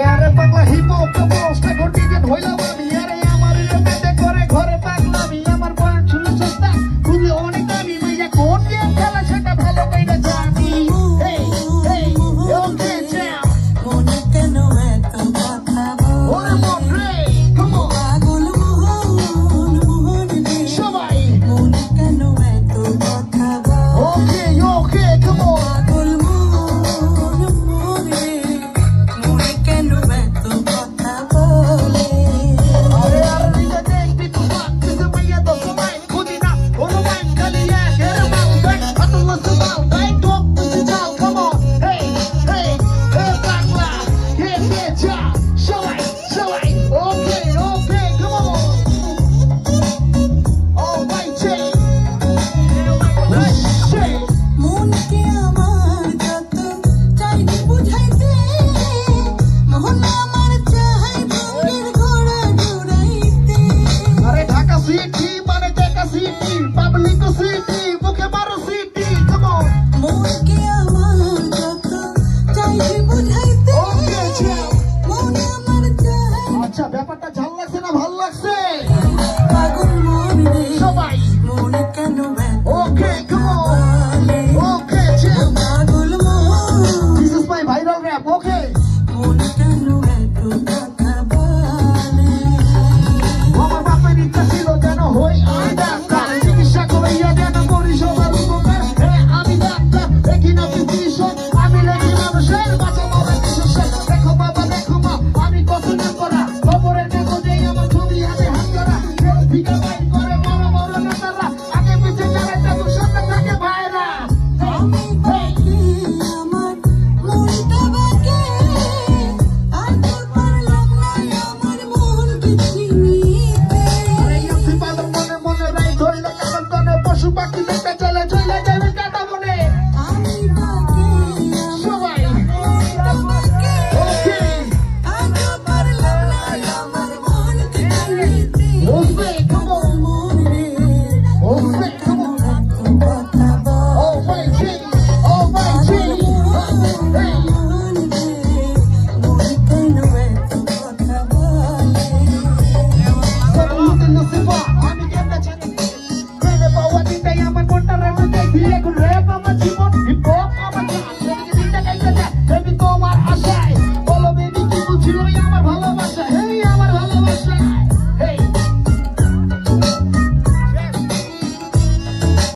আরে পাগলা hip hop বসটা ঘটি যে হইলাম আমি আরে আমার পেটে করে ঘরে পাগলামি আমার বয়স ছিল সস্তা তুমি অনেক দামি মাইয়া কোন গেম খেলা সেটা ভালো কইরা জানি হেই হেই ওকে চ্যাম মনে কেন এত কথা বল ওরে মন রে কাম অন পাগল মোহন মোহন রে সবাই মনে কেন এত কথা বল ওকে ওকে কাম অন পাগল মোহন মোহন রে মনে কেন এত কথা বলে আরে আর দিতে দেখবি তুই বাচ্চা মাইয়া তো সবাই খুদি না ওর মাইন খালি এক এর মাউ দেখ আতুল সুবাল তাই টক তুই চাল কাম অন হেই হেই হে পাগলা হে বেচা সবাই সবাই okay okay come on alright let's say মনকে আমার যত চাইনি বুঝাইতে মোহন আমার চাই বুকের ঘোড়া ঘুরাইতে আরে ঢাকা সিটি মানে ঢাকা সিটি পাবলিক সিটি মুখে মারো সিটি কাম অন মনকে আমার যত চাইনি বুঝাইতে ওকে চ্যাম মন আমার চাই আচ্ছা ব্যাপারটা ঝাল লাগছে না ভাল লাগছে পাগল মন রে সবাই মন কেন ওকে কাম অন ওকে চ্যাম পাগল মন this is my viral rap okay মন কেন এত কথা বলে আমার বাপের ইচ্ছা ছিল যেন হই আমি ডাক্তার চিকিৎসা করাইয়া যেন করি সবার উপকার হ্যাঁ আমি ডাক্তার দেখি না ফিজিশিয়ান আমি লেখি মানুষের বাঁচা মরা চিকিৎসা দেখো বাবা দেখো মা আমি কত না করা খবরের কাগজে আমার ছবি হাতে হাত ধরা কেউ ভিকা বাইর করে বড় বড় নেতারা আগে পিছে যারা যাবো সাথে থাকে ভাইরা আমি বাকি আমার মনটা বাকি আর তো পারলাম না আমার মনকে চিনিতে আরে ইউসি পালন মনে মনে রাই ধরলে কেমন তনে পশু পাখি দেখতে চলে চলে যাবে কাটা মনে আমি বাকি সবাই মনটা বাকি ওকে আর তো পারলাম না আমার মনকে চিনিতে ওকে কাম অন মন রে ওকে কাম অন এত কথা বল Oh my king, oh my king. Hey, মন রে মন কেন এত কথা বলে salute Lucifer. আমি কেমনে জানি? প্রেমে পাওয়া দিনটাই আমার মনটা রেমে দেয়। বিয়ে করে rap আমার জীবন